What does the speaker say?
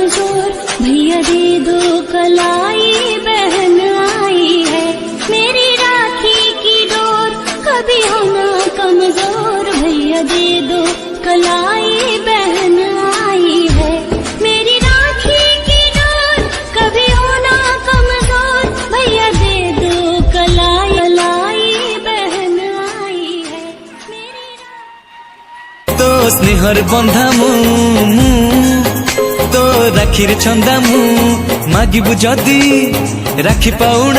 कमजोर, भैया दे दो कलाई, बहन आई है मेरी राखी की डोर, कभी होना कमजोर, भैया दे दो कलाई, बहन आई है मेरी राखी की डोर, कभी होना कमजोर, भैया दे दो कलाई, कलाई बहन आई है मेरी। तो स्नेहर बंधा मु तो राखीर छंदा मु मागिबु जदी राखी पाउना।